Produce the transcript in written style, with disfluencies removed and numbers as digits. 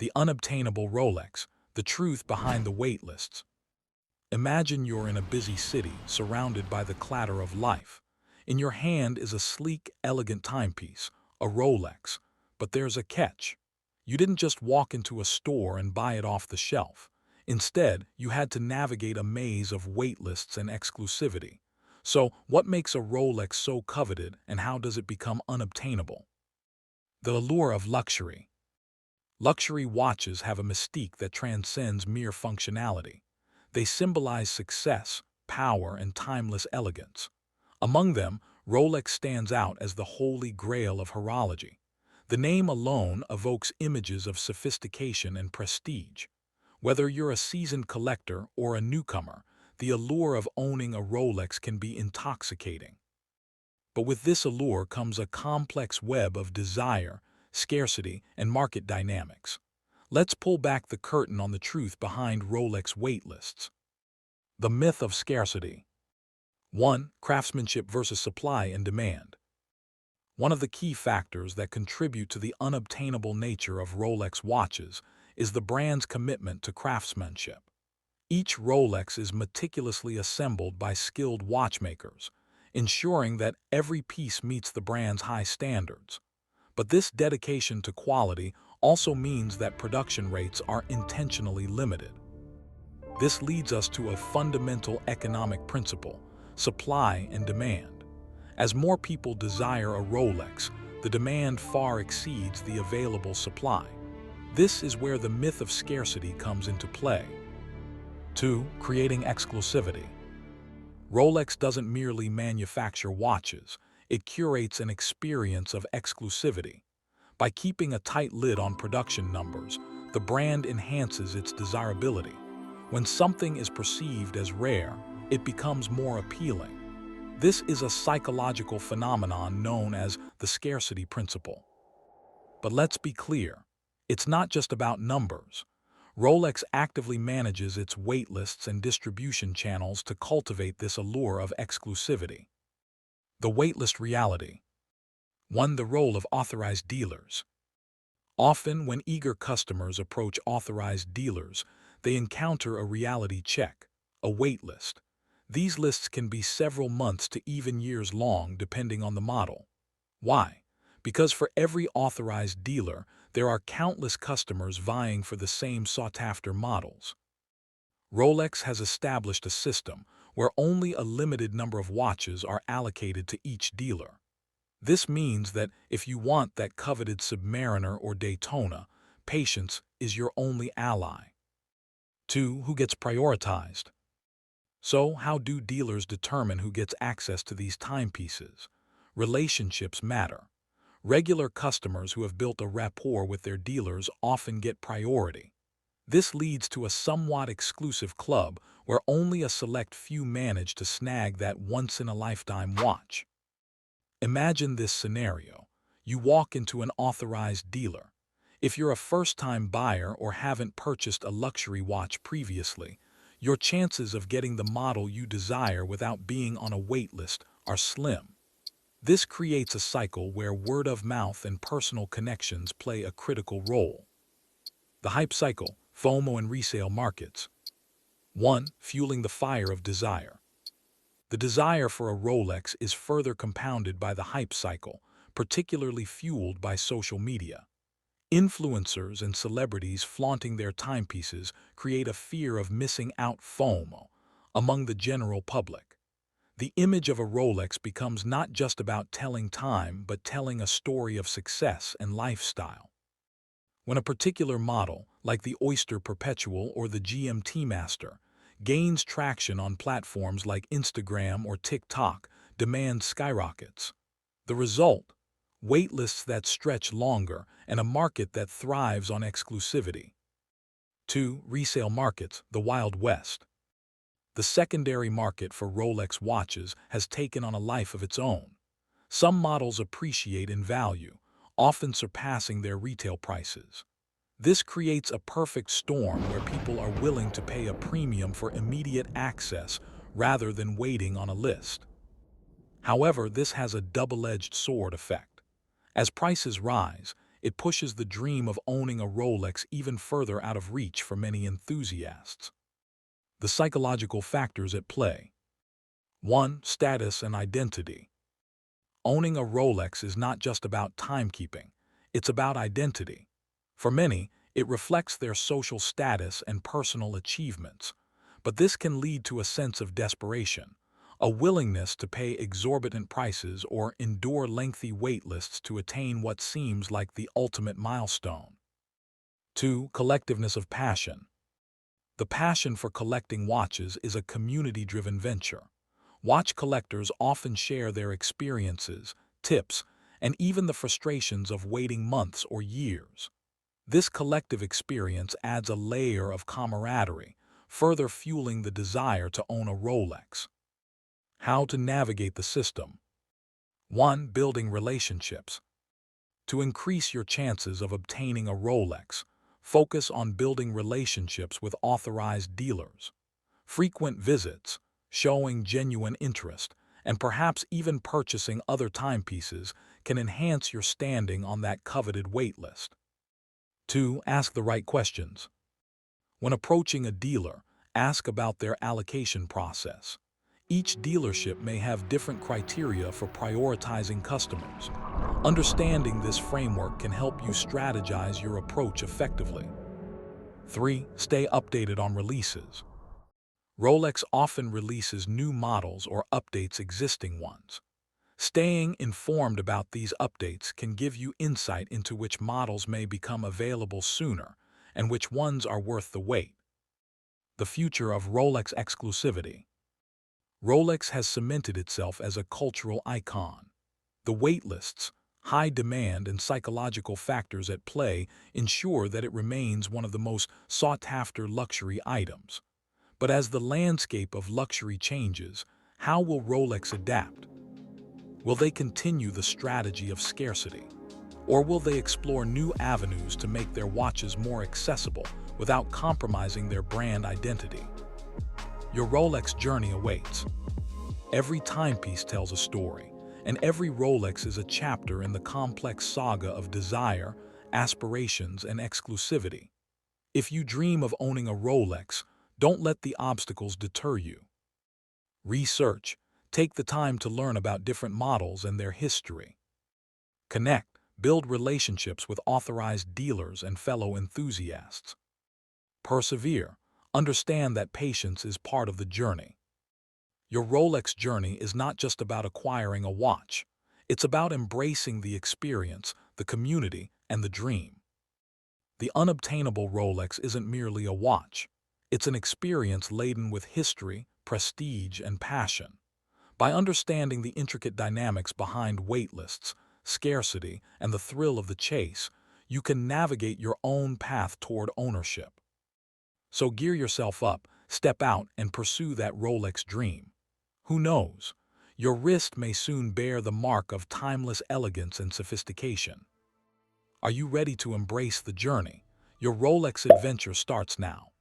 The unobtainable Rolex, the truth behind the waitlists. Imagine you're in a busy city, surrounded by the clatter of life. In your hand is a sleek, elegant timepiece, a Rolex. But there's a catch. You didn't just walk into a store and buy it off the shelf. Instead, you had to navigate a maze of waitlists and exclusivity. So, what makes a Rolex so coveted, and how does it become unobtainable? The allure of luxury. Luxury watches have a mystique that transcends mere functionality. They symbolize success, power, and timeless elegance. Among them, Rolex stands out as the holy grail of horology. The name alone evokes images of sophistication and prestige. Whether you're a seasoned collector or a newcomer, the allure of owning a Rolex can be intoxicating. But with this allure comes a complex web of desire, scarcity, and market dynamics. Let's pull back the curtain on the truth behind Rolex waitlists. The myth of scarcity. 1. Craftsmanship versus supply and demand. One of the key factors that contribute to the unobtainable nature of Rolex watches is the brand's commitment to craftsmanship. Each Rolex is meticulously assembled by skilled watchmakers, ensuring that every piece meets the brand's high standards. But this dedication to quality also means that production rates are intentionally limited. This leads us to a fundamental economic principle: supply and demand. As more people desire a Rolex, the demand far exceeds the available supply. This is where the myth of scarcity comes into play. 2. Creating exclusivity. Rolex doesn't merely manufacture watches, it curates an experience of exclusivity. By keeping a tight lid on production numbers, the brand enhances its desirability. When something is perceived as rare, it becomes more appealing. This is a psychological phenomenon known as the scarcity principle. But let's be clear, it's not just about numbers. Rolex actively manages its waitlists and distribution channels to cultivate this allure of exclusivity. The waitlist reality. 1. The role of authorized dealers. Often, when eager customers approach authorized dealers, they encounter a reality check, a waitlist. These lists can be several months to even years long, depending on the model. Why? Because for every authorized dealer, there are countless customers vying for the same sought-after models. Rolex has established a system where only a limited number of watches are allocated to each dealer. This means that if you want that coveted Submariner or Daytona, patience is your only ally. 2. Who gets prioritized? So, how do dealers determine who gets access to these timepieces? Relationships matter. Regular customers who have built a rapport with their dealers often get priority. This leads to a somewhat exclusive club where only a select few manage to snag that once-in-a-lifetime watch. Imagine this scenario. You walk into an authorized dealer. If you're a first-time buyer or haven't purchased a luxury watch previously, your chances of getting the model you desire without being on a waitlist are slim. This creates a cycle where word of mouth and personal connections play a critical role. The hype cycle, FOMO and resale markets. 1. Fueling the fire of desire. The desire for a Rolex is further compounded by the hype cycle, particularly fueled by social media. Influencers and celebrities flaunting their timepieces create a fear of missing out FOMO among the general public. The image of a Rolex becomes not just about telling time, but telling a story of success and lifestyle. When a particular model, like the Oyster Perpetual or the GMT Master, gains traction on platforms like Instagram or TikTok, demand skyrockets. The result? Waitlists that stretch longer and a market that thrives on exclusivity. 2. Resale markets, the Wild West. The secondary market for Rolex watches has taken on a life of its own. Some models appreciate in value, often surpassing their retail prices. This creates a perfect storm where people are willing to pay a premium for immediate access rather than waiting on a list. However, this has a double-edged sword effect. As prices rise, It pushes the dream of owning a Rolex even further out of reach for many enthusiasts. The psychological factors at play. 1. Status and identity. Owning a Rolex is not just about timekeeping, it's about identity. For many, it reflects their social status and personal achievements, but this can lead to a sense of desperation, a willingness to pay exorbitant prices or endure lengthy wait lists to attain what seems like the ultimate milestone. 2. Collectiveness of passion. The passion for collecting watches is a community-driven venture. Watch collectors often share their experiences, tips, and even the frustrations of waiting months or years. This collective experience adds a layer of camaraderie, further fueling the desire to own a Rolex. How to navigate the system. 1. Building relationships. To increase your chances of obtaining a Rolex, focus on building relationships with authorized dealers. Frequent visits, showing genuine interest, and perhaps even purchasing other timepieces can enhance your standing on that coveted waitlist. 2. Ask the right questions. When approaching a dealer, ask about their allocation process. Each dealership may have different criteria for prioritizing customers. Understanding this framework can help you strategize your approach effectively. 3. Stay updated on releases. Rolex often releases new models or updates existing ones. Staying informed about these updates can give you insight into which models may become available sooner and which ones are worth the wait. The future of Rolex exclusivity. Rolex has cemented itself as a cultural icon. The waitlists, high demand, and psychological factors at play ensure that it remains one of the most sought-after luxury items. But as the landscape of luxury changes, how will Rolex adapt? Will they continue the strategy of scarcity? Or will they explore new avenues to make their watches more accessible without compromising their brand identity? Your Rolex journey awaits. Every timepiece tells a story, and every Rolex is a chapter in the complex saga of desire, aspirations, and exclusivity. If you dream of owning a Rolex, don't let the obstacles deter you. Research. Take the time to learn about different models and their history. Connect. Build relationships with authorized dealers and fellow enthusiasts. Persevere. Understand that patience is part of the journey. Your Rolex journey is not just about acquiring a watch. It's about embracing the experience, the community, and the dream. The unobtainable Rolex isn't merely a watch. It's an experience laden with history, prestige, and passion. By understanding the intricate dynamics behind waitlists, scarcity, and the thrill of the chase, you can navigate your own path toward ownership. So gear yourself up, step out, and pursue that Rolex dream. Who knows? Your wrist may soon bear the mark of timeless elegance and sophistication. Are you ready to embrace the journey? Your Rolex adventure starts now.